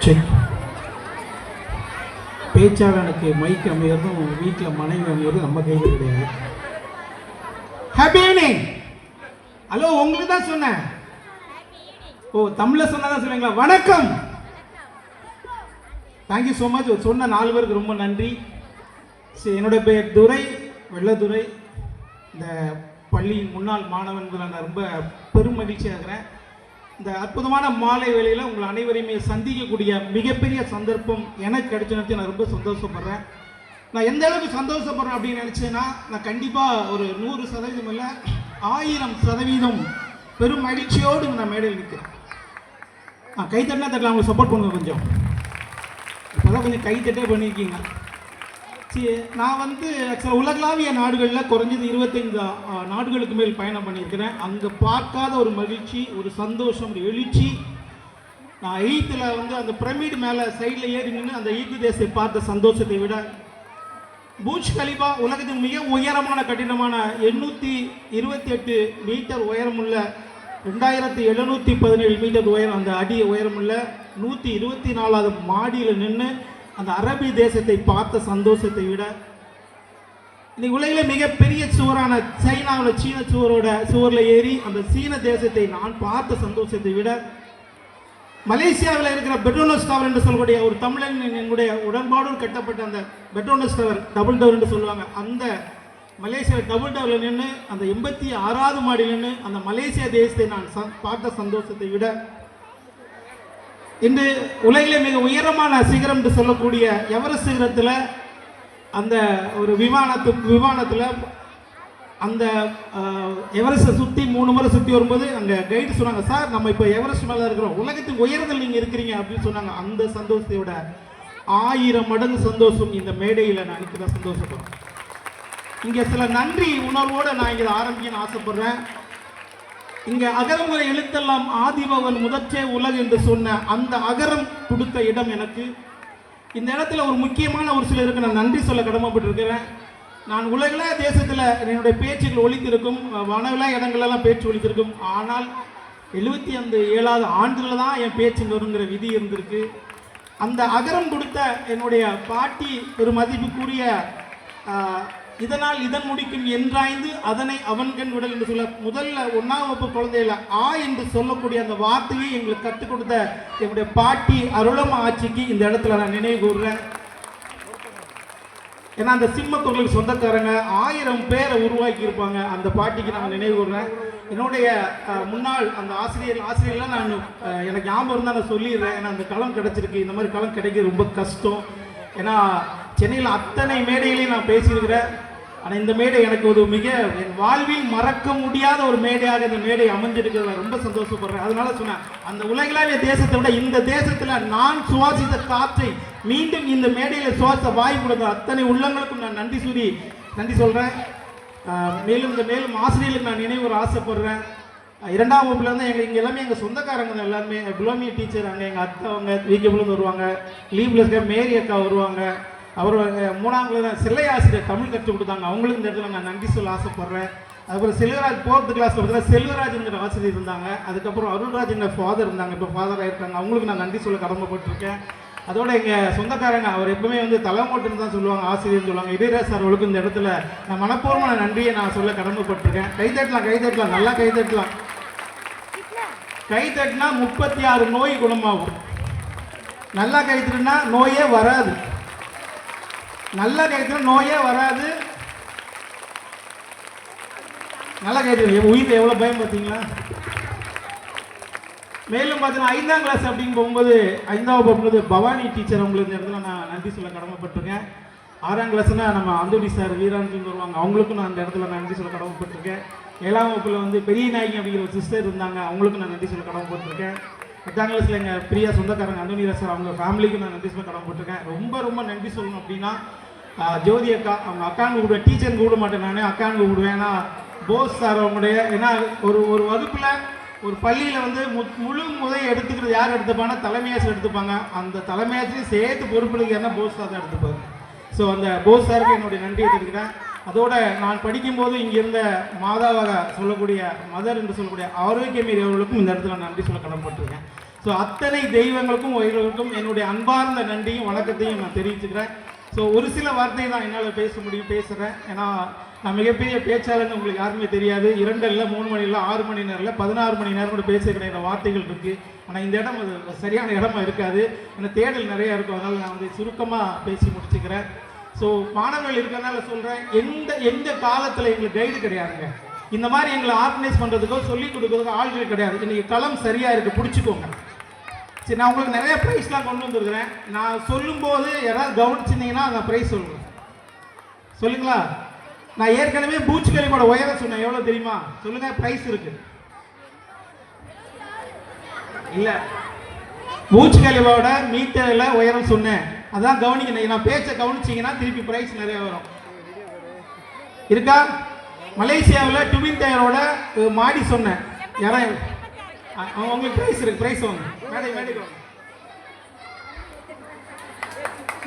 Check. பேச்சாளனுக்கு mic அமைகிறதும் வீட்டில் மனைவி அமைகிறது நம்ம கையில் கிடையாது. Happy evening. ஹலோ, உங்களுக்கு தான் சொன்னேன். ஓ, தமிழில் சொன்னதான் சொல்லுங்களா? வணக்கம். Thank you so much. சொன்ன 4 பேருக்கு ரொம்ப நன்றி. சரி, என்னுடைய பேர் துரை, வெள்ளதுரை. இந்த பள்ளியின் முன்னாள் மாணவன்கள் நான் ரொம்ப பெரும் மகிழ்ச்சியாக இருக்கிறேன். இந்த அற்புதமான மாலை வேளையில் உங்கள் அனைவரையுமே சந்திக்கக்கூடிய மிகப்பெரிய சந்தர்ப்பம் எனக்கு கிடைச்ச நான் ரொம்ப சந்தோஷப்படுறேன். நான் எந்த அளவுக்கு சந்தோஷப்படுறேன் அப்படின்னு நினச்சேன்னா, நான் கண்டிப்பாக ஒரு 100% இல்லை, 1000% பெரும் மகிழ்ச்சியோடு நான் மேடையில் நிற்கிறேன். கைத்தட்டினா தட்டலாம், அவங்க சப்போர்ட் பண்ணுங்க கொஞ்சம். இப்போ தான் கொஞ்சம் கைத்தட்டே பண்ணியிருக்கீங்க. சரி, நான் ஆக்சுவலாக உலகளாவிய நாடுகளில் குறைஞ்சது 25 நாடுகளுக்கு மேல் பயணம் பண்ணியிருக்கிறேன். அங்கே பார்க்காத ஒரு மகிழ்ச்சி, ஒரு சந்தோஷம், ஒரு எழுச்சி. நான் எகிப்தில் அந்த பிரமிட் மேலே சைடில் ஏறி நின்று அந்த எகிப்து தேசத்தை பார்த்த சந்தோஷத்தை விட, பூஜ் கலிபா உலகத்தின் மிக உயரமான கட்டிடமான 828 மீட்டர் உயரமுள்ள 2717 மீட்டர் உயரம், அந்த அடி உயரமுள்ள 124வது மாடியில் நின்று அந்த அரபி தேசத்தை பார்த்த சந்தோஷத்தை விட, இன்னைக்கு உலகில் மிகப்பெரிய சுவரான சைனாவில் சீன சுவரில் ஏறி அந்த சீன தேசத்தை நான் பார்த்த சந்தோஷத்தை விட, மலேசியாவில் இருக்கிற பெட்ரோனஸ் டவர் என்று சொல்லக்கூடிய ஒரு தமிழன் என்னுடைய உடன்பாடு கட்டப்பட்ட அந்த பெட்ரோனஸ் டவர், டபுள் டவர் என்று சொல்லுவாங்க, அந்த மலேசியா டபுள் டவரில் நின்று அந்த 86வது மாடியில் நின்று அந்த மலேசியா தேசத்தை நான் பார்த்த சந்தோஷத்தை விட, இன்று உலகிலே மிக உயரமான சிகரம் என்று சொல்லக்கூடிய எவரெஸ்ட் சிகரத்தில் அந்த ஒரு விமானத்தில் அந்த எவரெஸ்ட்டை சுற்றி 3 முறை சுற்றி வரும்போது அங்கே கைடு சொன்னாங்க, சார் நம்ம இப்போ எவரெஸ்ட் மேலே இருக்கிறோம், உலகத்தின் உயரத்தில் நீங்கள் இருக்கிறீங்க அப்படின்னு சொன்னாங்க. அந்த சந்தோஷத்தை விட 1000 மடங்கு சந்தோஷம் இந்த மேடையில் நான் எனக்கு தான் சந்தோஷப்படுறேன். இங்கே சில நன்றி உணர்வோடு நான் இங்கே ஆரம்பிக்கணும்னு ஆசைப்படுறேன். இங்கே அகரமுறை எழுத்தெல்லாம் ஆதிபவன் முதற்றே உலகு என்று சொன்ன அந்த அகரம் கொடுத்த இடம் எனக்கு. இந்த இடத்துல ஒரு முக்கியமான ஒரு சிலருக்கு நான் நன்றி சொல்ல கடமைப்பட்டிருக்கிறேன். நான் உலகில தேசத்தில் என்னுடைய பேச்சுகள் ஒலித்திருக்கும், வனவிழா இடங்களெல்லாம் பேச்சு ஒலித்திருக்கும். ஆனால் 77வது ஆண்டில் தான் என் பேச்சு வருங்கிற விதி இருந்திருக்கு. அந்த அகரம் கொடுத்த என்னுடைய பாட்டி ஒரு மதிப்புக்குரிய இதனால் இதன் முடிக்கும் என்றாய்ந்து அதனை அவன்கண் விடல் என்று சொல்ல, முதல்ல 1ஆம் வகுப்பு குழந்தையில என்று சொல்லக்கூடிய அந்த வார்த்தையை எங்களுக்கு கற்றுக் கொடுத்த என்னுடைய பாட்டி அருளம்மா ஆட்சிக்கு இந்த இடத்துல நான் நினைவு கூறுறேன். ஏன்னா அந்த சிம்மத்தொழிலுக்கு சொந்தக்காரங்க 1000 பேரை உருவாக்கி இருப்பாங்க. அந்த பாட்டிக்கு நான் நினைவு கூறுறேன். என்னுடைய முன்னாள் அந்த ஆசிரியர்லாம் நான் எனக்கு ஞாபகம் இருந்தால் நான் சொல்லிடுறேன். ஏன்னா அந்த களம் கிடைச்சிருக்கு. இந்த மாதிரி களம் கிடைக்கிறது ரொம்ப கஷ்டம். ஏன்னா சென்னையில் அத்தனை மேடைகளையும் நான் பேசியிருக்கிறேன். ஆனால் இந்த மேடை எனக்கு ஒரு என் வாழ்வில் மறக்க முடியாத ஒரு மேடையாக இந்த மேடை அமைஞ்சிருக்கிறதுல ரொம்ப சந்தோஷப்படுறேன். அதனால சொன்னேன், அந்த உலகளாவிய தேசத்தை விட இந்த தேசத்தில் நான் சுவாசித்த காற்றை மீண்டும் இந்த மேடையில் சுவாச வாய்ப்பு கொடுத்த அத்தனை உள்ளங்களுக்கும் நான் நன்றி சொல்கிறேன். மேலும் ஆசிரியர்களுக்கு நான் நினைவு ஆசைப்படுறேன். 2ஆம் வகுப்புல இருந்து இங்கே எல்லாமே எங்கள் சொந்தக்காரங்க தான் எல்லாருமே. புலோமியா டீச்சர் அங்கே எங்கள் அத்தை அவங்க வீக்கப்புலேருந்து வருவாங்க, லீவ்ல இருக்க மேரி அக்கா வருவாங்க. அவர் 3ஆம் கிளாஸ் செல்லை ஆசிரியர் தமிழ் கற்றுக் கொடுத்தாங்க, அவங்களுக்கு இந்த இடத்துல நான் நன்றி சொல்ல ஆசைப்பட்றேன். அதுக்கப்புறம் செல்வராஜ் 4th கிளாஸில் பார்த்தீங்கன்னா செல்வராஜ்ங்கிற ஆசிரியர் இருந்தாங்க. அதுக்கப்புறம் அருள்ராஜ்ங்கிற ஃபாதர் இருந்தாங்க, இப்போ ஃபாதராக இருக்காங்க. அவங்களுக்கு நான் நன்றி சொல்ல கடமைப்பட்டிருக்கேன். அதோட எங்கள் சொந்தக்காரங்க அவர் எப்பவுமே தலைமோட்டுன்னு தான் சொல்லுவாங்க, ஆசிரியர்னு சொல்லுவாங்க. இடையராஜ் சார் அவர்களுக்கு இந்த இடத்துல நான் மனப்பூர்வமான நன்றியை நான் சொல்ல கடமைப்பட்டிருக்கேன். கைத்தட்டலாம், நல்லா கைத்தட்டலாம். கைத்தட்டினா 36 நோய் குணமாகும். நல்லா கைத்தட்டினா நோயே வராது. நல்லா கைத்தட்டினா நோயே வராது. நல்லா கைத்தட்டு. உயிர் எவ்வளோ பயம் பார்த்தீங்களா? மேலும் பார்த்தீங்கன்னா 5ஆம் கிளாஸ் அப்படின்னு போகும்போது 5ஆம் வகுப்பு பவானி டீச்சர் அவங்களுக்கு இந்த இடத்துல நான் நன்றி சொல்ல கடமைப்பட்டிருக்கேன். 6ஆம் கிளாஸ்னா நம்ம அந்தோடி சார் வீராஞ்சு வருவாங்க, அவங்களுக்கும் நான் அந்த இடத்துல நான் நன்றி சொல்ல கடமைப்பட்டிருக்கேன். 7ஆம் வகுப்பில் பெரிய நாயகி அப்படிங்கிற ஒரு சிஸ்டர் இருந்தாங்க, அவங்களுக்கும் நான் நன்றி சொல்ல கடமைப்பட்டிருக்கேன். 8ஆம் கிளாஸில் எங்கள் பிரியா சொந்தக்காரங்க அந்தோனிராஜ் சார் அவங்க ஃபேமிலிக்கும் நான் நன்றி சொல்ல கடமைப்பட்டிருக்கேன். ரொம்ப நன்றி சொல்லணும் அப்படின்னா ஜோதி அக்கா, அவங்க அக்கான்னு கூப்பிடுவேன், டீச்சர்னு கூப்பிட மாட்டேன், நான் அக்கான்னு கூப்பிடுவேன். ஏன்னா போஸ் சார் அவங்களுடைய, ஏன்னா ஒரு வகுப்பில் ஒரு பள்ளியில் முழு முறையை எடுத்துக்கிறது யார் எடுத்துப்பாங்கன்னா தலைமையாசிரியர் எடுத்துப்பாங்க. அந்த தலைமையாசிரியர் சேர்த்து பொறுப்பெடுக்க யாருன்னா போஸ் சார் தான் எடுத்துப்பார். ஸோ அந்த போஸ் சாருக்கு என்னுடைய நன்றியை தெரிவிக்கிறேன். அதோட நான் படிக்கும்போது இங்கே இருந்த மாதாவாக சொல்லக்கூடிய மதர் என்று சொல்லக்கூடிய ஆரோக்கியமேரி அவர்களுக்கும் இந்த இடத்துல நன்றி சொல்ல கடமைப்பட்டிருக்கேன். ஸோ அத்தனை தெய்வங்களுக்கும் உயிர்களுக்கும் என்னுடைய அன்பார்ந்த நன்றியும் வணக்கத்தையும் நான் தெரிவிச்சுக்கிறேன். ஸோ ஒரு சில வார்த்தை தான் என்னால் பேச முடியும், பேசுகிறேன். ஏன்னா நான் மிகப்பெரிய பேச்சாளர்னு உங்களுக்கு யாருமே தெரியாது. 2 இல்லை 3 மணி இல்லை 6 மணி நேரம் இல்லை 16 மணி நேரம் கூட பேசுகிற வார்த்தைகள் இருக்குது. ஆனால் இந்த இடம் அது சரியான இடமா இருக்காது. ஏன்னா தேடல் நிறையா இருக்கும். அதனால் நான் வந்து சுருக்கமாக பேசி முடிச்சுக்கிறேன். ஸோ மாணவர்கள் இருக்கிறதுனால சொல்கிறேன், எந்த காலத்தில் எங்களுக்கு கைடு கிடையாதுங்க. இந்த மாதிரி எங்களை ஆர்கனைஸ் பண்ணுறதுக்கோ சொல்லிக் கொடுக்குறதுக்கோ ஆள்கள் கிடையாது. இன்றைக்கி களம் சரியாக இருக்குது, பிடிச்சிக்கோங்க. சரி, நான் உங்களுக்கு நிறைய ப்ரைஸ்லாம் கொண்டு வந்துருக்கிறேன். நான் சொல்லும்போது யாராவது கவனிச்சிருந்தீங்கன்னா அந்த ப்ரைஸ் சொல்லுங்கள். சொல்லுங்களா? நான் ஏற்கனவே பூச் கலிஃபாவோட உயரம் சொன்னேன். எவ்வளோ தெரியுமா? சொல்லுங்கள். ப்ரைஸ் இருக்குது இல்லை? பூச் கலிஃபாவோட மீட்டரில் உயரம் சொன்னேன். அதான் கவனிக்கணும். நான் பேச்சை கவனிச்சிங்கன்னா திருப்பி ப்ரைஸ் நிறைய வரும். இருக்கா? மலேசியாவில் ட்வின் டயரோட மாடி சொன்னேன். யாரும் உங்களுக்கு ப்ரைஸ் இருக்கு. ப்ரைஸ் வாங்க. மேடைக்கு வாங்க.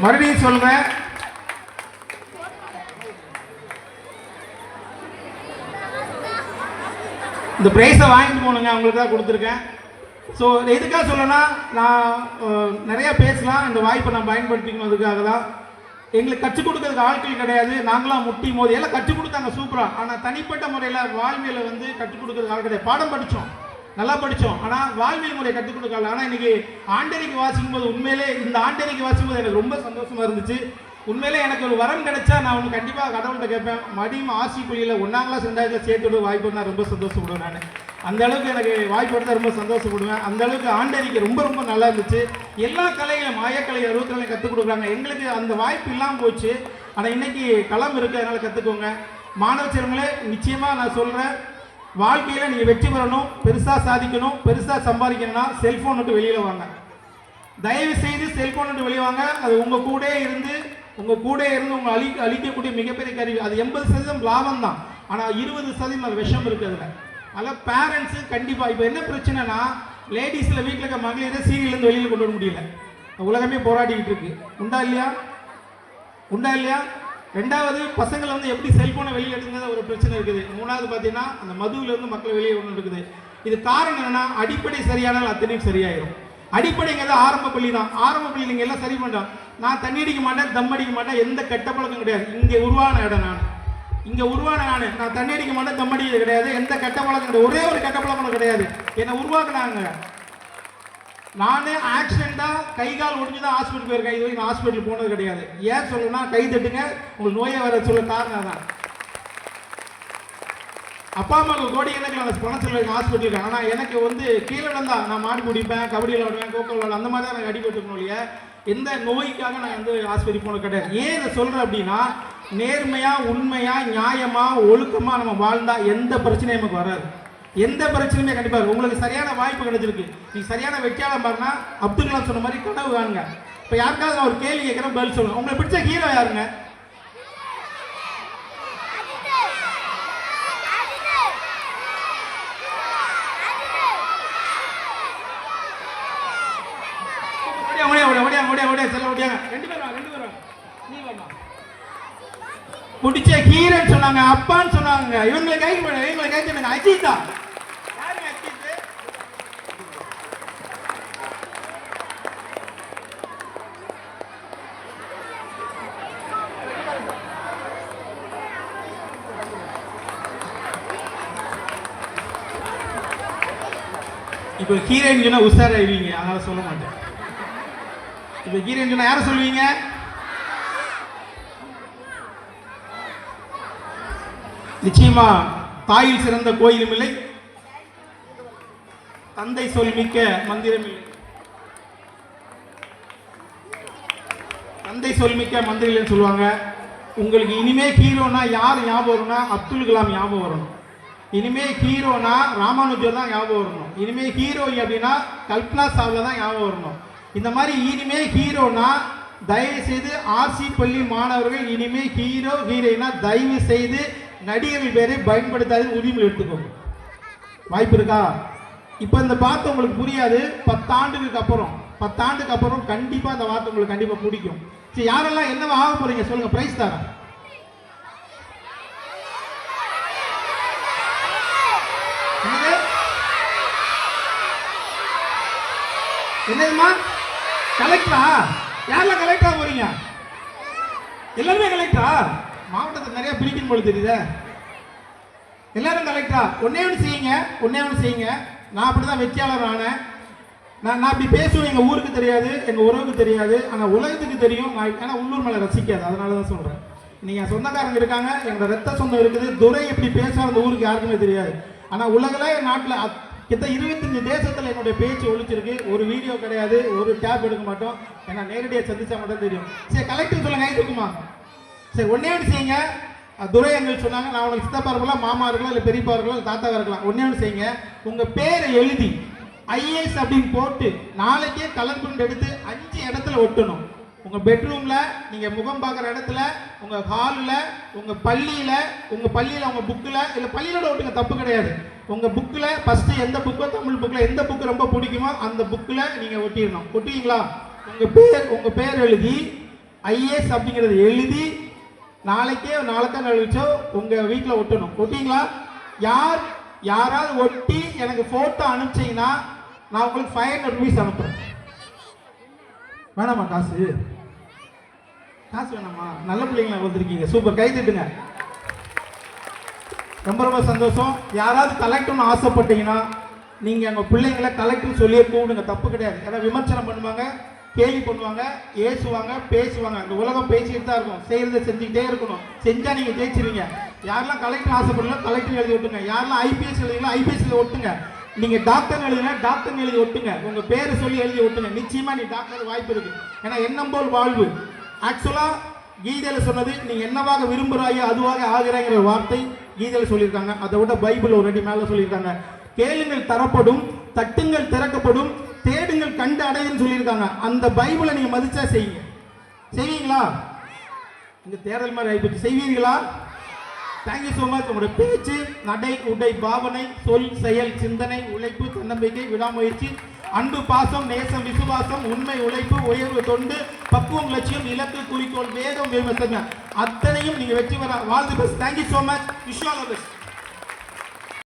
மறுபடியும் சொல்றேன், இந்த ப்ரைஸை வாங்கிட்டு போனுங்க. அவங்களுக்கு தான் கொடுத்துருக்கேன். ஸோ எதுக்காக சொல்லணும்னா, நான் நிறையா பேசலாம். இந்த வாய்ப்பை நான் பயன்படுத்திக்கணும். அதுக்காக தான். எங்களுக்கு கற்றுக் கொடுக்கறதுக்கு ஆட்கள் கிடையாது. நாங்களாம் முட்டி மோதி எல்லாம் கற்றுக் கொடுத்தாங்க சூப்பராக. ஆனால் தனிப்பட்ட முறையில் வாழ்வியலை வந்து கற்றுக் கொடுக்கறதுக்கு ஆள் கிடையாது. பாடம் படித்தோம், நல்லா படித்தோம். ஆனால் வாழ்வியல் முறையை கற்றுக் கொடுக்கல. ஆனால் இன்னைக்கு ஆண்டறிக்கை வாசிக்கும் போது உண்மையிலே இந்த ஆண்டறிக்கை வாசிக்கும் போது எனக்கு ரொம்ப சந்தோஷமாக இருந்துச்சு. உண்மையிலே எனக்கு ஒரு வரம் கிடைச்சா நான் ஒன்று கண்டிப்பாக கடவுள்கிட்ட கேட்பேன். மடியும் ஆசி பள்ளியில் 1ஆம் கிளாஸ் 2ஆம் கிளாஸ் சேர்த்து வாய்ப்பு நான் ரொம்ப சந்தோஷப்படுவேன். நான் அந்த அளவுக்கு எனக்கு வாய்ப்பு எடுத்தால் ரொம்ப சந்தோஷப்படுவேன். அந்த அளவுக்கு ஆண்டறிக்கை ரொம்ப ரொம்ப நல்லா இருந்துச்சு. எல்லா கலைகளும் மாயக்கலை 64 கற்றுக் கொடுக்குறாங்க. எங்களுக்கு அந்த வாய்ப்பு இல்லாமல் போச்சு. ஆனால் இன்னைக்கு களம் இருக்குது, அதனால் கற்றுக்கோங்க. மாணவ செல்வங்களே, நிச்சயமாக நான் சொல்கிறேன், வாழ்க்கையில் நீங்கள் வெற்றி பெறணும், பெருசாக சாதிக்கணும், பெருசாக சம்பாதிக்கணும்னா செல்ஃபோன் விட்டு வெளியில் வாங்க. தயவு செய்து செல்ஃபோன் விட்டு வெளியே வாங்க. அது உங்கள் கூட இருந்து உங்களை அழிக்கக்கூடிய மிகப்பெரிய கருவி. அது 80% லாபம் தான். ஆனால் 20% அது விஷம் இருக்குது அதில். அதனால் பேரண்ட்ஸு கண்டிப்பாக. இப்போ என்ன பிரச்சனைனா, லேடிஸில் வீட்டில் இருக்க மகளிரை சீரியலேருந்து வெளியில் கொண்டு வர முடியல. உலகமே போராடிக்கிட்டு இருக்கு. உண்டா இல்லையா? உண்டா இல்லையா? 2வது, பசங்களை வந்து எப்படி செல்ஃபோனை வெளியே எடுத்துங்கிறத ஒரு பிரச்சனை இருக்குது. 3வது பார்த்தீங்கன்னா, அந்த மதுவிலேருந்து மக்களை வெளியே கொண்டு இருக்குது. இது காரணம் என்னென்னா, அடிப்படை சரியானால் அத்தனையும் சரியாயிடும். அடிப்படைங்கிறது ஆரம்ப பள்ளி தான். ஆரம்ப பள்ளி நீங்கள் எல்லாம் சரி பண்ணுறோம். நான் தண்ணி அடிக்க மாட்டேன், தம் அடிக்க மாட்டேன், எந்த கெட்ட பழக்கம் கிடையாது. இங்கே உருவான இடம் நான். நான் தண்ணி அடிக்க மாட்டேன், தம் அடிக்கிறது கிடையாது, எந்த கெட்ட பழக்கம் கிடையாது. ஒரே ஒரு கெட்ட பழக்கம் கிடையாது. என்னை உருவாக்குனாங்க. நான் ஆக்சிடென்ட்டாக கை கால் ஒடிஞ்சு தான் ஹாஸ்பிட்டல் போயிருக்கேன். இது வரைக்கும் நான் ஹாஸ்பிட்டல் போனது கிடையாது. ஏன் சொல்லணும்னா, கை தட்டுங்க, உங்களுக்கு நோயை வர சொல்ல காரணம் தான். அப்பா அம்மாவுக்கு கோடிக்கணக்கில் அந்த பணம் செலவு ஹாஸ்பிட்டல் இருக்கேன். ஆனால் எனக்கு வந்து கீழே தான் நான் மாடு பிடிப்பேன், கபடி விளாடுவேன், கோக்கோ விளாடுவேன், அந்த மாதிரி தான் எனக்கு அடிபட்டுக்கணும் இல்லையா. எந்த நோய்க்காக நான் வந்து ஹாஸ்பிட்டல் போனது கிடையாது. ஏன் இதை சொல்கிறேன் அப்படின்னா, நேர்மையாக உண்மையாக நியாயமாக ஒழுக்கமாக நம்ம வாழ்ந்தால் எந்த பிரச்சனையும் நமக்கு வராது. எந்த பிரச்சனையுமே கண்டிப்பாக இருக்கும். உங்களுக்கு சரியான வாய்ப்பு கிடைச்சிருக்கு. நீங்கள் சரியான வெற்றியாளர் பாருன்னா, அப்துல் கலாம் சொன்ன மாதிரி கனவு காணுங்க. இப்போ யாருக்காவது நான் ஒரு கேள்வி கேட்குறேன், பதில் சொல்லுங்கள். உங்களுக்கு பிடிச்ச ஹீரோ யாருங்க? பிடிச்ச ஹீரோன்னு சொன்னாங்க, அப்பான்னு சொன்னாங்க. இவங்களை கை சொன்னாங்க அஜித் தான். யாருங்க அஜித்? இப்போ ஹீரோயின் சொன்னா உஷாராயிருவீங்க, அதனால சொல்ல மாட்டேன். இப்போ ஹீரோயின் சொன்னா யாரை சொல்லுவீங்க? நிச்சயமா தாயில் சிறந்த கோயிலும் இல்லை, தந்தை சொல் மிக்க மந்திரம் இல்லை. தந்தை சொல் மிக்க மந்திரம் இல்லைன்னு சொல்லுவாங்க. உங்களுக்கு இனிமே ஹீரோனா யார் ஞாபகம் வரும்னா, அப்துல் கலாம் ஞாபகம் வரணும். இனிமே ஹீரோனா ராமானுஜர் தான் ஞாபகம் வரணும். இனிமே ஹீரோயின் அப்படின்னா கல்பனா சாவ்லா தான் ஞாபகம் வரணும். இந்த மாதிரி இனிமே ஹீரோனா தயவு செய்து ஆர்சி பள்ளி மாணவர்கள் இனிமே ஹீரோ ஹீரோயினா தயவு செய்து நடிகர்கள் பேரை பயன்படுத்தாது உரிமை எடுத்துக்கோங்க. வாய்ப்பு இருக்கா? இப்போ இந்த வார்த்தை உங்களுக்கு புரியாது. 10 ஆண்டுக்கு அப்புறம் கண்டிப்பாக இந்த வார்த்தை உங்களுக்கு கண்டிப்பாக பிடிக்கும். சரி, யாரெல்லாம் என்னவா ஆக போறீங்க சொல்லுங்க, பிரைஸ் தரேன். என்னதுமா கலெக்டரா? யாரெல்லாம் கலெக்டரா போறீங்க? எல்லாருமே கலெக்டரா? மாவட்டத்தை நிறைய பிரிக்கணும் போல தெரியுதே. எல்லாரும் கலெக்டரா? ஒன்னே ஒன்று செய்யுங்க. நான் அப்படிதான் வெற்றியாளர் ஆனேன். நான் அப்படி பேசுவேன். எங்கள் ஊருக்கு தெரியாது, எங்கள் உறவுக்கு தெரியாது, ஆனால் உலகத்துக்கு தெரியும். நான் ஏன்னா உள்ளூர் மேலே ரசிக்காது, அதனால தான் சொல்கிறேன். நீங்கள் சொந்தக்காரங்க இருக்காங்க, எங்களோட ரத்த சொந்தம் இருக்குது. துரை எப்படி பேசுகிற அந்த ஊருக்கு யாருக்குமே தெரியாது. ஆனால் உலகில் நாட்டில் கிட்ட 25 தேசத்தில் என்னுடைய பேச்சு ஒழிச்சிருக்கு. ஒரு வீடியோ கிடையாது, ஒரு டேப் எடுக்க மாட்டோம். ஏன்னா நேரடியாக சந்திச்சா மட்டும் தெரியும். சரி கலெக்டர் சொல்லுங்க, கை தூக்குமா? சரி ஒன்னே ஒன்று செய்யுங்க. துரை எங்களுக்கு சொன்னாங்க, நான் உனக்கு சித்தப்பா இருக்கலாம், மாமா இருக்கலாம், இல்லை பெரியப்பா இருக்கலாம், இல்லை தாத்தாவாக இருக்கலாம். ஒன்னே ஒன்று செய்யுங்க, உங்கள் பேரை எழுதி ஐஏஎஸ் அப்படின்னு போட்டு நாளைக்கே கலர் பிரிண்ட் எடுத்து 5 இடத்துல ஒட்டணும். உங்கள் பெட்ரூமில், நீங்கள் முகம் பார்க்குற இடத்துல, உங்கள் ஹாலில், உங்கள் பள்ளியில், உங்கள் புக்கில், இல்லை பள்ளியோட ஒட்டுங்க, தப்பு கிடையாது. உங்கள் புக்கில் ஃபஸ்ட்டு எந்த புக்கோ, தமிழ் புக்கில் எந்த புக்கு ரொம்ப பிடிக்குமோ அந்த புக்கில் நீங்கள் ஒட்டிடணும். ஒட்டுவீங்களா? உங்கள் பேர் எழுதி ஐஏஎஸ் அப்படிங்கிறது எழுதி நாளைக்கே கழிச்சோ உங்கள் வீட்டில் ஒட்டணும். ஒட்டிங்களா? யாராவது ஒட்டி எனக்கு ஃபோட்டோ அனுப்பிச்சிங்கன்னா நான் உங்களுக்கு 500 rupees அனுப்புகிறேன். வேணாமா? காசு வேணாமா? நல்ல பிள்ளைங்களா வந்திருக்கீங்க, சூப்பர், கை தட்டுங்க. ரொம்ப சந்தோஷம். யாராவது கலெக்டர்னு ஆசைப்பட்டீங்கன்னா நீங்கள் எங்கள் பிள்ளைங்களை கலெக்டர் சொல்லியே கூடுங்க, தப்பு கிடையாது. ஏன்னா விமர்சனம் பண்ணுவாங்க, கேள்வி பண்ணுவாங்க, ஏசுவாங்க, பேசுவாங்க. இந்த உலகம் பேசிக்கிட்டு தான் இருக்கும். செய்கிறத செஞ்சுக்கிட்டே இருக்கணும். செஞ்சால் நீங்கள் ஜெயிச்சிருவீங்க. யாரெல்லாம் கலெக்டர் ஆசைப்படலாம் கலெக்டர் எழுதி ஒட்டுங்க. யாரெல்லாம் ஐபிஎஸ் எழுதிங்களோ ஐபிஎஸ்ல ஒட்டுங்க. நீங்கள் டாக்டர் எழுதினா டாக்டர் எழுதி ஒட்டுங்க. உங்கள் பேரை சொல்லி எழுதி ஒட்டுங்க. நிச்சயமாக நீ டாக்டர் வாய்ப்பு இருக்கு. ஏன்னா எண்ணம் போல் வாழ்வு. ஆக்சுவலாக கீதையில் சொன்னது, நீ என்னவாக விரும்புகிறாயோ அதுவாக ஆகிறாங்கிற வார்த்தை கீதையில் சொல்லியிருக்காங்க. அதை விட பைபிள் ஒரு அடி மேலே சொல்லியிருக்காங்க. கேளுங்கள் தரப்படும், தட்டுங்கள் திறக்கப்படும், தேடுங்கள் கண்டு அடையுன்னு சொல்லியிருக்காங்க. அந்த பைபிளை நீங்க மதிச்சா செய்வீங்களா? இந்த தேடல் மாதிரி ஆயிப்போச்சு. செய்வீங்களா? Thank you so much. உங்களுடைய பேச்சு, நடை, உடை, பாவனை, சொல், செயல், சிந்தனை, உழைப்பு, தன்னம்பிக்கை, விடாமுயற்சி, அன்பு, பாசம், நேசம், விசுவாசம், உண்மை, உழைப்பு, உயர்வு, தொண்டு, பக்குவம், லட்சியம், இலக்கு, குறிக்கோள், வேதம், விமர்சனம் அத்தனையும் நீங்க வெற்றி பெற வாழ்த்து. Best. Thank you so much. Wish you all the best.